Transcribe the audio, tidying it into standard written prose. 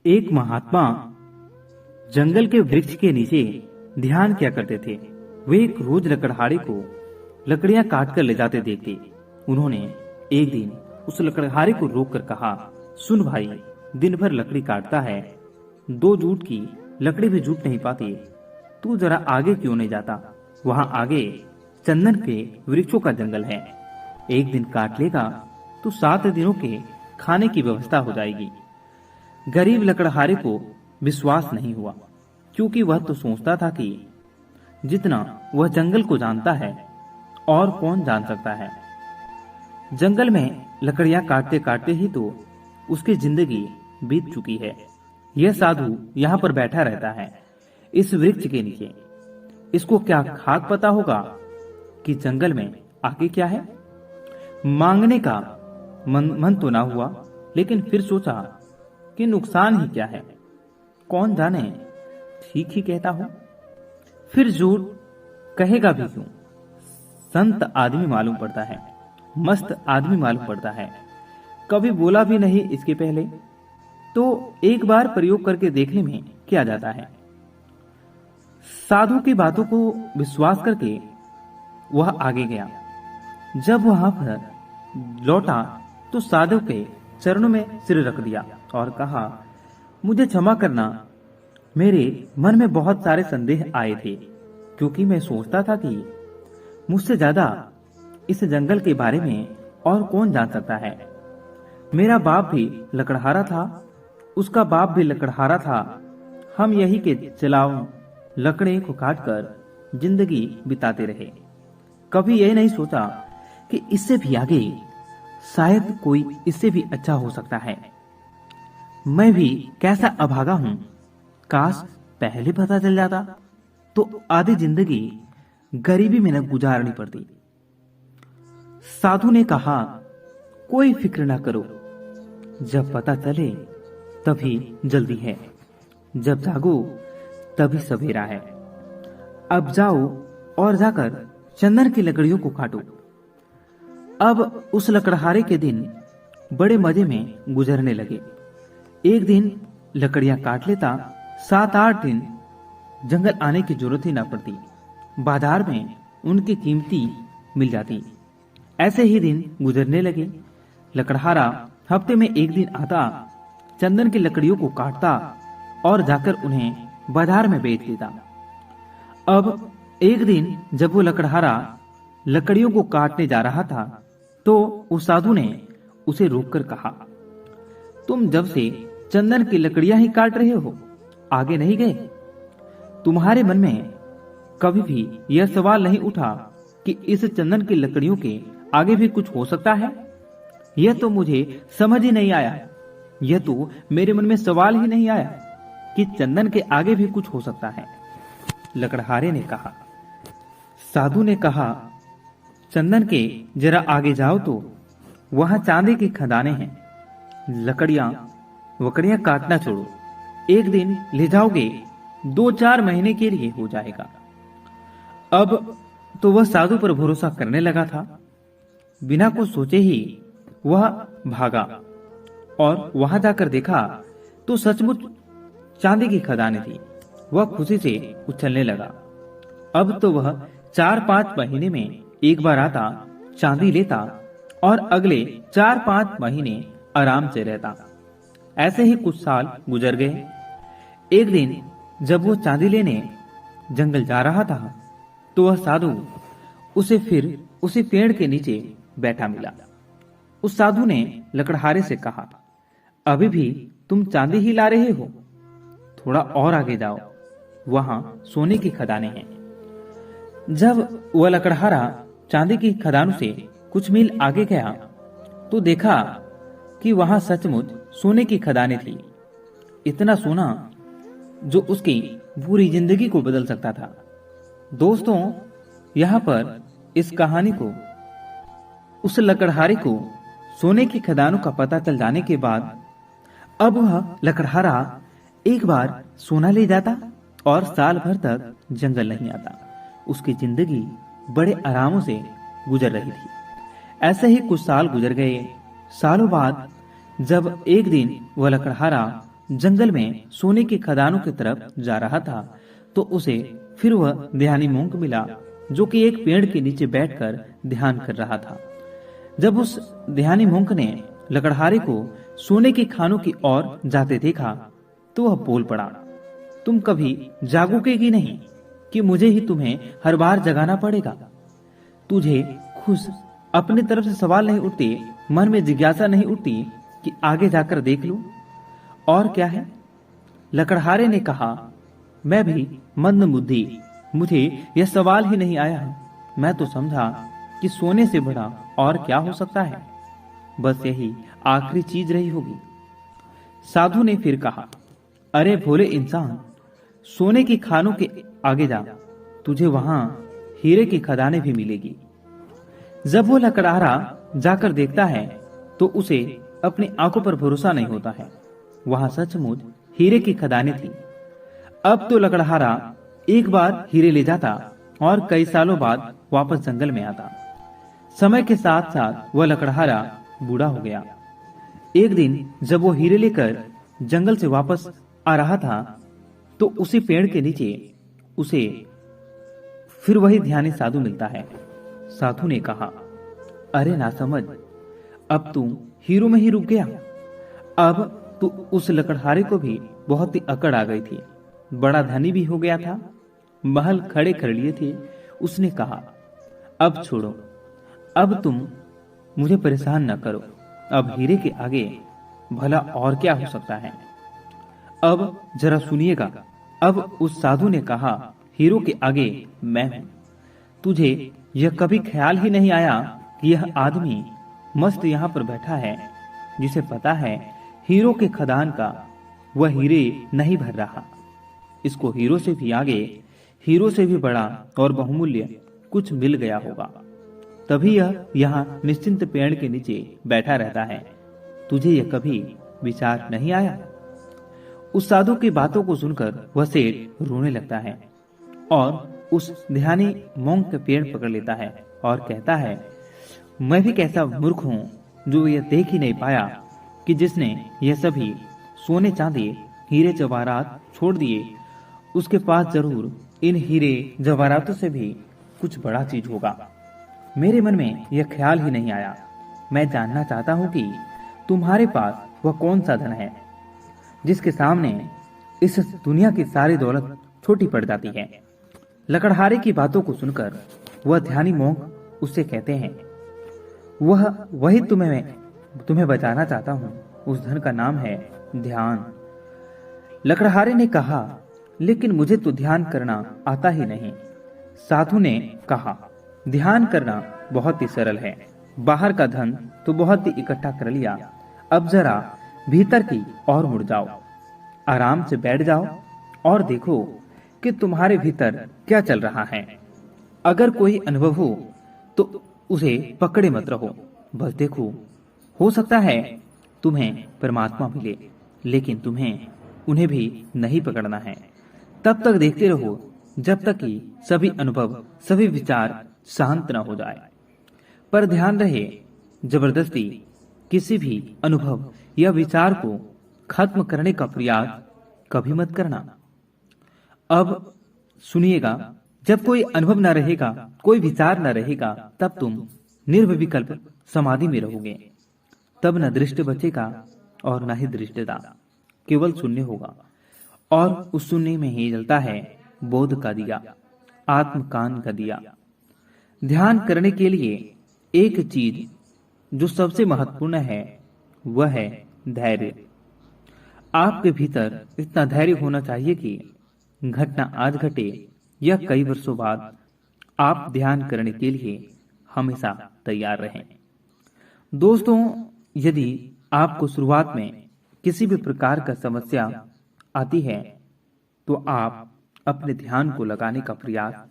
एक महात्मा जंगल के वृक्ष के नीचे ध्यान किया करते थे। वे एक रोज लकड़हारे को लकड़ियां काट कर ले जाते देखते। उन्होंने एक दिन उस लकड़हारे को रोककर कहा, सुन भाई, दिन भर लकड़ी काटता है, 2 जूट की लकड़ी भी जूट नहीं पाती। तू जरा आगे क्यों नहीं जाता? वहां आगे चंदन के वृक्षों का जंगल है। एक दिन काट लेगा तो 7 दिनों के खाने की व्यवस्था हो जाएगी। गरीब लकड़हारे को विश्वास नहीं हुआ, क्योंकि वह तो सोचता था कि जितना वह जंगल को जानता है और कौन जान सकता है। जंगल में लकड़ियां काटते काटते ही तो उसकी जिंदगी बीत चुकी है। यह साधु यहाँ पर बैठा रहता है, इस वृक्ष के नीचे। इसको क्या खाक पता होगा कि जंगल में आगे क्या है? मांगने का मन तो ना हुआ, लेकिन फिर सोचा कि नुकसान ही क्या है, कौन जाने ठीक ही कहता हूं। फिर झूठ कहेगा भी क्यों? संत आदमी मालूम पड़ता है, मस्त आदमी मालूम पड़ता है, कभी बोला भी नहीं इसके पहले। तो एक बार प्रयोग करके देखने में क्या जाता है। साधु की बातों को विश्वास करके वह आगे गया। जब वहां पर लौटा तो साधु के चरणों में सिर रख दिया और कहा, मुझे क्षमा करना, मेरे मन में बहुत सारे संदेह आए थे, क्योंकि मैं सोचता था कि मुझसे ज्यादा इस जंगल के बारे में और कौन जान सकता है। मेरा बाप भी लकड़हारा था, उसका बाप भी लकड़हारा था। हम यही के चलाओ लकड़े को काटकर जिंदगी बिताते रहे। कभी यही नहीं सोचा कि इससे भी आगे शायद कोई इससे भी अच्छा हो सकता है। मैं भी कैसा अभागा हूं, काश पहले पता चल जाता तो आधी जिंदगी गरीबी में न गुजारनी पड़ती। साधु ने कहा, कोई फिक्र ना करो, जब पता चले तभी जल्दी है, जब जागो तभी सवेरा है। अब जाओ और जाकर चंदन की लकड़ियों को काटो। अब उस लकड़हारे के दिन बड़े मजे में गुजरने लगे। एक दिन लकड़ियां काट लेता, 7-8 दिन जंगल आने की जरूरत ही ना पड़ती। बाजार में उनकी कीमती मिल जाती। ऐसे ही दिन गुजरने लगे। लकड़हारा हफ्ते में एक दिन आता, चंदन की लकड़ियों को काटता और जाकर उन्हें बाजार में बेच देता। अब एक दिन जब वो लकड़हारा लकड़ियों को काटने जा रहा था तो उस साधु ने उसे रोककर कहा, तुम जब से चंदन की लकड़ियां ही काट रहे हो, आगे नहीं गए? तुम्हारे मन में कभी भी यह सवाल नहीं उठा कि इस चंदन की लकड़ियों के आगे भी कुछ हो सकता है? यह तो मुझे समझ ही नहीं आया। यह तो मेरे मन में सवाल ही नहीं आया कि चंदन के आगे भी कुछ हो सकता है। लकड़हारे ने कहा। साधु ने कहा, चंदन के जरा आगे जाओ तो वहां चांदी की खदानें हैं। लकड़ियां काटना छोड़ो, एक दिन ले जाओगे, 2-4 महीने के लिए हो जाएगा। अब तो वह साधु पर भरोसा करने लगा था। बिना कुछ सोचे ही वह भागा और वहां जाकर देखा तो सचमुच चांदी की खदानें थी। वह खुशी से उछलने लगा। अब तो वह 4-5 महीने में एक बार आता, चांदी लेता और अगले 4-5 महीने आराम से रहता। ऐसे ही कुछ साल गुजर गए। एक दिन जब वो चांदी लेने जंगल जा रहा था तो वह साधु उसे फिर उसी पेड़ के नीचे बैठा मिला। उस साधु ने लकड़हारे से कहा, अभी भी तुम चांदी ही ला रहे हो? थोड़ा और आगे जाओ, वहां सोने की खदानें हैं। जब वह लकड़हारा चांदी की खदानों से कुछ मील आगे गया तो देखा कि वहां सचमुच सोने की खदानें थी। इतना सोना जो उसकी पूरी जिंदगी को बदल सकता था। दोस्तों, यहाँ पर इस कहानी को उस लकड़हारे को सोने की खदानों का पता चल जाने के बाद अब वह लकड़हारा एक बार सोना ले जाता और साल भर तक जंगल नहीं आता। उसकी जिंदगी बड़े आरामों से गुजर रही थी। ऐसे ही कुछ साल गुजर गए। सालों बाद जब एक दिन वह लकड़हारा जंगल में सोने की खदानों की तरफ जा रहा था तो उसे फिर वह ध्यानी मोंक मिला जो कि एक पेड़ के नीचे बैठकर ध्यान कर रहा था। जब उस ध्यानी मोंक ने लकड़हारे को सोने की खानों की ओर जाते देखा तो वह बोल पड़ा, तुम कभी जागोगे कि नहीं कि मुझे ही तुम्हें हर बार जगाना पड़ेगा? तुझे खुश अपनी तरफ से सवाल नहीं उठते, मन में जिज्ञासा नहीं उठती कि आगे जाकर देख लूं और क्या है? लकड़हारे ने कहा, मैं भी मंद बुद्धि, मुझे यह सवाल ही नहीं आया। मैं तो समझा कि सोने से बड़ा और क्या हो सकता है, बस यही आखिरी चीज रही होगी। साधु ने फिर कहा, अरे भोले इंसान, सोने की खानों के आगे जा, तुझे वहां हीरे की खदानें भी मिलेगी। जब वो लकड़हारा जाकर देखता है तो उसे अपनी आंखों पर भरोसा नहीं होता है। वहां सचमुच हीरे की खदानें थी। अब तो लकड़हारा एक बार हीरे ले जाता और कई सालों बाद वापस जंगल में आता। समय के साथ साथ वह लकड़हारा बूढ़ा हो गया। एक दिन जब वो हीरे लेकर जंगल से वापस आ रहा था तो उसी पेड़ के नीचे उसे फिर वही ध्यानी साधु मिलता है। साधु ने कहा, अरे नासमझ, अब तू हीरो में ही रुक गया। अब तो उस लकड़हारे को भी बहुत ही अकड़ आ गई थी। बड़ा धनी भी हो गया था, महल खड़े कर लिए थे। उसने कहा, अब छोड़ो, अब तुम मुझे परेशान न करो। अब हीरे के आगे भला और क्या हो सकता है? अब जरा सुनिएगा। अब उस साधु ने कहा, हीरो के आगे मैं हूं। तुझे यह कभी ख्याल ही नहीं आया कि यह आदमी मस्त यहाँ पर बैठा है, जिसे पता है हीरो के खदान का वह हीरे नहीं भर रहा। इसको हीरो से भी आगे, हीरो से भी बड़ा और बहुमूल्य कुछ मिल गया होगा, तभी यह यहाँ निश्चिंत पेड़ के नीचे बैठा रहता है। तुझे यह कभी विचार नहीं आया? उस साधु की बातों को सुनकर वह सेठ रोने लगता है और उस ध्यानी मोंक के पेड़ पकड़ लेता है और कहता है, मैं भी कैसा मूर्ख हूँ जो यह देख ही नहीं पाया कि जिसने यह सभी सोने चांदी हीरे जवाहरात छोड़ दिए, उसके पास जरूर इन हीरे जवाहरातों से भी कुछ बड़ा चीज होगा। मेरे मन में यह ख्याल ही नहीं आया। मैं जानना चाहता हूँ कि तुम्हारे पास वह कौन सा धन है जिसके सामने इस दुनिया की सारी दौलत छोटी पड़ जाती है। लकड़हारे की बातों को सुनकर वह ध्यानी मोंक उससे कहते हैं, वह वही तुम्हें बताना चाहता हूँ। उस धन का नाम है ध्यान। लकड़हारे ने कहा, लेकिन मुझे तो ध्यान करना आता ही नहीं। साधु ने कहा, ध्यान करना बहुत ही सरल है। बाहर का धन तो बहुत ही इकट्ठा कर लिया, अब जरा भीतर की ओर मुड़ जाओ, आराम से बैठ जाओ और देखो कि तुम्हारे भीतर क्या चल रहा है। अगर कोई अनुभव हो तो उसे पकड़े मत रहो, बस देखो, हो सकता है तुम्हें परमात्मा मिले, लेकिन तुम्हें उन्हें भी नहीं पकड़ना है। तब तक देखते रहो जब तक कि सभी अनुभव, सभी विचार शांत न हो जाए। पर ध्यान रहे, जबरदस्ती किसी भी अनुभव या विचार को खत्म करने का प्रयास कभी मत करना। अब सुनिएगा, जब कोई अनुभव न रहेगा, कोई विचार न रहेगा, तब तुम निर्विकल्प समाधि में रहोगे। तब न दृष्टि बचेगा और न ही दृष्टिता, केवल शून्य होगा। और उस शून्य में ही जलता है बोध का दिया, आत्मकान का दिया। ध्यान करने के लिए एक चीज जो सबसे महत्वपूर्ण है वह है धैर्य। आपके भीतर इतना धैर्य होना चाहिए कि घटना आज घटे या कई वर्षों बाद, आप ध्यान करने के लिए हमेशा तैयार रहें। दोस्तों, यदि आपको शुरुआत में किसी भी प्रकार का समस्या आती है तो आप अपने ध्यान को लगाने का प्रयास